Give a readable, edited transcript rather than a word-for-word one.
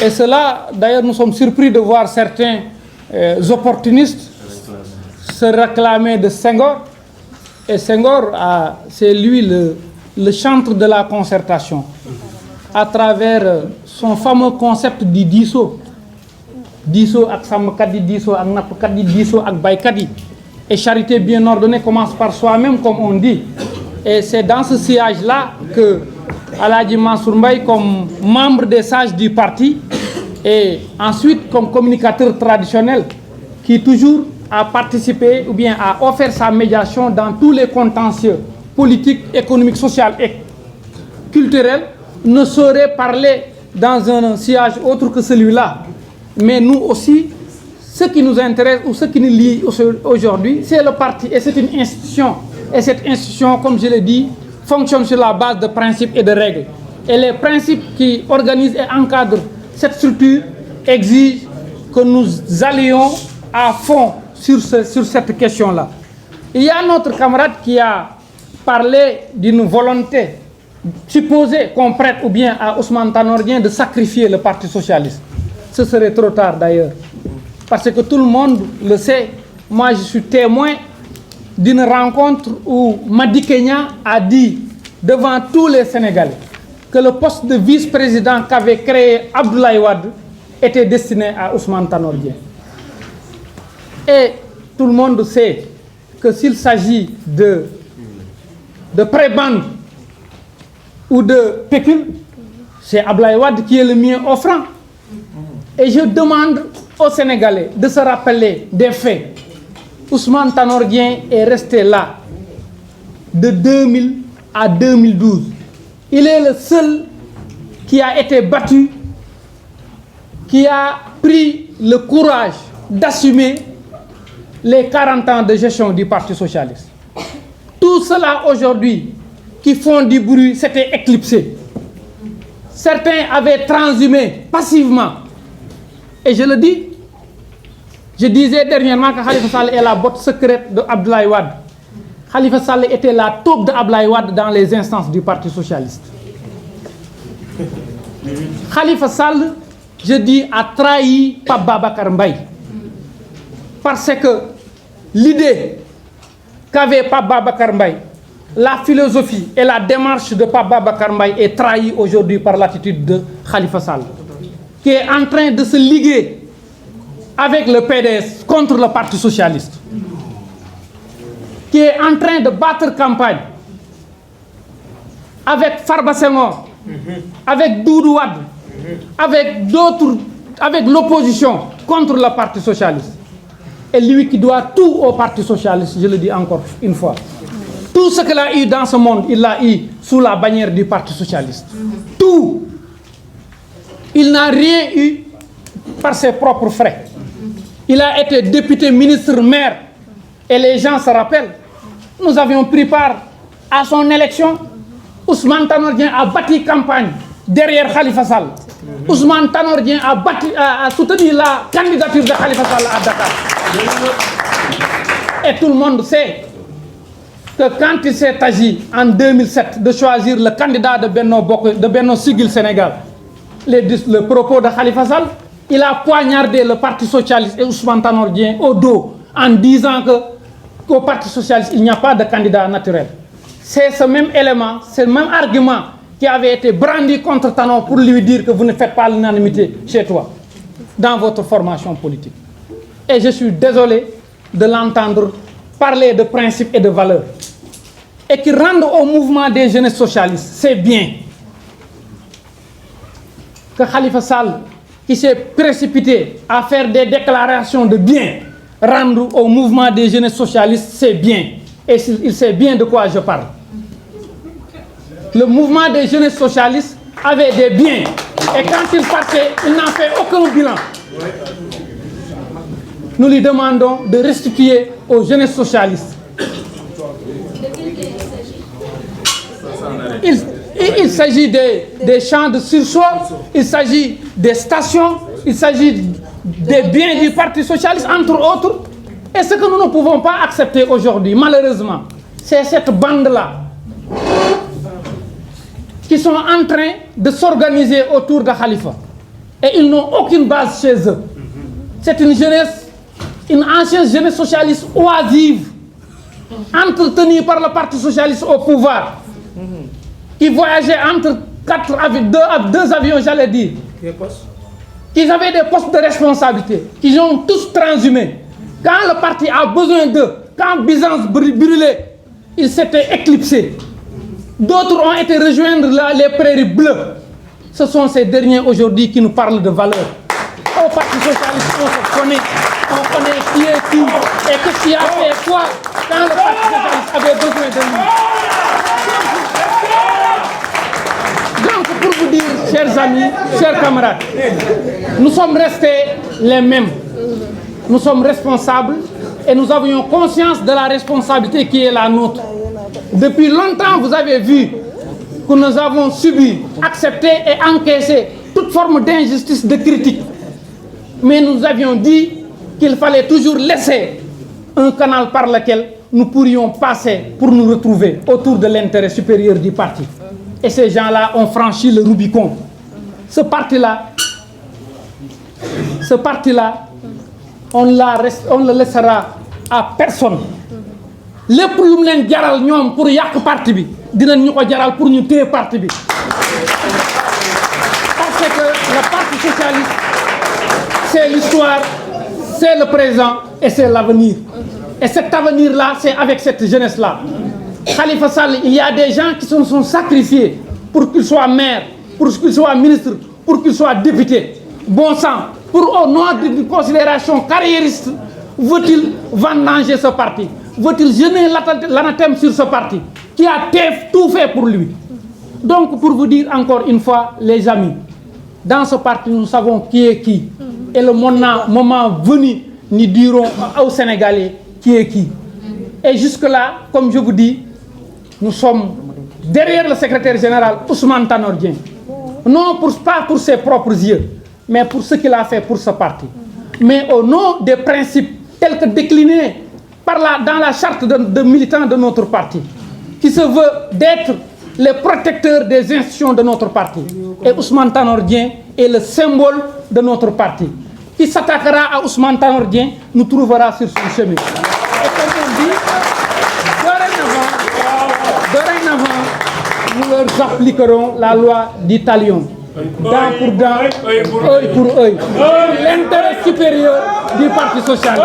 Et cela, d'ailleurs, nous sommes surpris de voir certains opportunistes se réclamer de Senghor. Et Senghor, c'est lui le chantre de la concertation, à travers son fameux concept du diisoo. Diisoo ak sàmmkat yi, diisoo ak nappkat yi, diisoo ak baykat yi. Et charité bien ordonnée commence par soi-même, comme on dit. Et c'est dans ce sillage-là que Alhaji Mansour Mbaye, comme membre des sages du parti, et ensuite comme communicateur traditionnel, qui toujours a participé ou bien a offert sa médiation dans tous les contentieux politiques, économiques, sociaux et culturels, ne saurait parler dans un sillage autre que celui-là. Mais nous aussi, ce qui nous intéresse ou ce qui nous lie aujourd'hui, c'est le parti et c'est une institution. Et cette institution, comme je l'ai dit, fonctionne sur la base de principes et de règles. Et les principes qui organisent et encadrent cette structure exigent que nous allions à fond sur cette question-là. Il y a notre camarade qui a parlé d'une volonté supposée qu'on prête ou bien à Ousmane Tanor Dieng de sacrifier le Parti socialiste. Ce serait trop tard d'ailleurs. Parce que tout le monde le sait. Moi, je suis témoin d'une rencontre où Madi Kenya a dit devant tous les Sénégalais que le poste de vice-président qu'avait créé Abdoulaye Wade était destiné à Ousmane Tanor Dieng. Et tout le monde sait que s'il s'agit de prébende ou de pécule, c'est Abdoulaye Wade qui est le mieux offrant. Et je demande aux Sénégalais de se rappeler des faits. Ousmane Tanor Dieng est resté là de 2000 à 2012. Il est le seul qui a été battu, qui a pris le courage d'assumer les 40 ans de gestion du Parti socialiste. Tout cela aujourd'hui qui font du bruit s'était éclipsé. Certains avaient transhumé passivement. Et je le dis, je disais dernièrement que Khalifa Sall est la botte secrète de Abdoulaye Wade. Khalifa Sall était la taupe de Abdoulaye Wade dans les instances du Parti socialiste. Khalifa Sall, je dis, a trahi Pape Babacar Mbaye. Parce que l'idée qu'avait Pape Babacar Mbaye, la philosophie et la démarche de Pape Babacar Mbaye est trahie aujourd'hui par l'attitude de Khalifa Sall, qui est en train de se liguer avec le PDS contre le Parti socialiste, qui est en train de battre campagne avec Farba Senghor, avec Doudou Wade, avec d'autres, avec l'opposition contre le Parti socialiste. Et lui qui doit tout au Parti socialiste, je le dis encore une fois. Tout ce qu'il a eu dans ce monde, il l'a eu sous la bannière du Parti socialiste. Tout. Il n'a rien eu par ses propres frais. Il a été député, ministre, maire. Et les gens se rappellent. Nous avions pris part à son élection. Ousmane Tanor Dieng a bâti campagne derrière Khalifa Sall. Ousmane Tanor Dieng a soutenu la candidature de Khalifa Sall à Dakar. Et tout le monde sait que quand il s'est agi en 2007 de choisir le candidat de Benno Siggil Sénégal, le propos de Khalifa Sall, il a poignardé le Parti socialiste et Ousmane Tanor Dieng au dos en disant qu'au Parti socialiste, il n'y a pas de candidat naturel. C'est ce même élément, ce même argument qui avait été brandi contre Tanor pour lui dire que vous ne faites pas l'unanimité chez toi, dans votre formation politique. Et je suis désolé de l'entendre parler de principes et de valeurs. Et qui rendent au mouvement des jeunes socialistes, c'est bien que Khalifa Sall, qui s'est précipité à faire des déclarations de bien, rendre au mouvement des jeunes socialistes, c'est bien. Et il sait bien de quoi je parle. Le mouvement des jeunes socialistes avait des biens. Et quand il partait, il n'en fait aucun bilan. Nous lui demandons de restituer aux jeunes socialistes. Il s'agit des champs de sursoir, il s'agit des stations, il s'agit des biens du Parti socialiste, entre autres. Et ce que nous ne pouvons pas accepter aujourd'hui, malheureusement, c'est cette bande-là qui sont en train de s'organiser autour de Khalifa. et ils n'ont aucune base chez eux. C'est une jeunesse, une ancienne jeunesse socialiste oisive, entretenue par le Parti socialiste au pouvoir, qui voyageait entre deux avions, j'allais dire, qui avaient des postes de responsabilité, qui ont tous transhumé. Quand le parti a besoin d'eux, quand Byzance brûlait, ils s'étaient éclipsés. D'autres ont été rejoindre les prairies bleues. Ce sont ces derniers aujourd'hui qui nous parlent de valeurs. Au Parti socialiste, on connaît qui est qui et qu'est-ce qui a fait quoi quand le Parti socialiste avait besoin de nous. Donc, pour vous dire, chers amis, chers camarades, nous sommes restés les mêmes. Nous sommes responsables et nous avions conscience de la responsabilité qui est la nôtre. Depuis longtemps, vous avez vu que nous avons subi, accepté et encaissé toute forme d'injustice, de critique. Mais nous avions dit qu'il fallait toujours laisser un canal par lequel nous pourrions passer pour nous retrouver autour de l'intérêt supérieur du parti. Et ces gens-là ont franchi le Rubicon. Ce parti-là, on le laissera à personne. Les plus leen jaral ñoom pour yàq parti bi dinañ ñu ko jaral pour ñu téye parti bi parce que le Parti socialiste c'est l'histoire, c'est le présent et c'est l'avenir. Et cet avenir-là, c'est avec cette jeunesse-là. Khalifa Sall, il y a des gens qui se sont sacrifiés pour qu'il soit maire, pour qu'il soit ministre, pour qu'il soit député. Bon sang, pour au nom d'une considération carriériste, veut-il vendanger ce parti? Veut-il jeter l'anathème sur ce parti qui a tout fait pour lui? Donc, pour vous dire encore une fois, les amis, dans ce parti, nous savons qui est qui. Et le moment venu, nous dirons aux Sénégalais qui est qui. Et jusque-là, comme je vous dis, nous sommes derrière le secrétaire général Ousmane Tanor Dieng. Non pas pour ses propres yeux, mais pour ce qu'il a fait pour ce parti. Mais au nom des principes tels que déclinés dans la charte de militants de notre parti, qui se veut d'être les protecteurs des institutions de notre parti. Et Ousmane Tanor Dieng est le symbole de notre parti. Qui s'attaquera à Ousmane Tanor Dieng nous trouvera sur son chemin. Et comme on dit, dorénavant, nous leur appliquerons la loi du talion. Dent pour dent, œil pour œil. L'intérêt supérieur du Parti socialiste.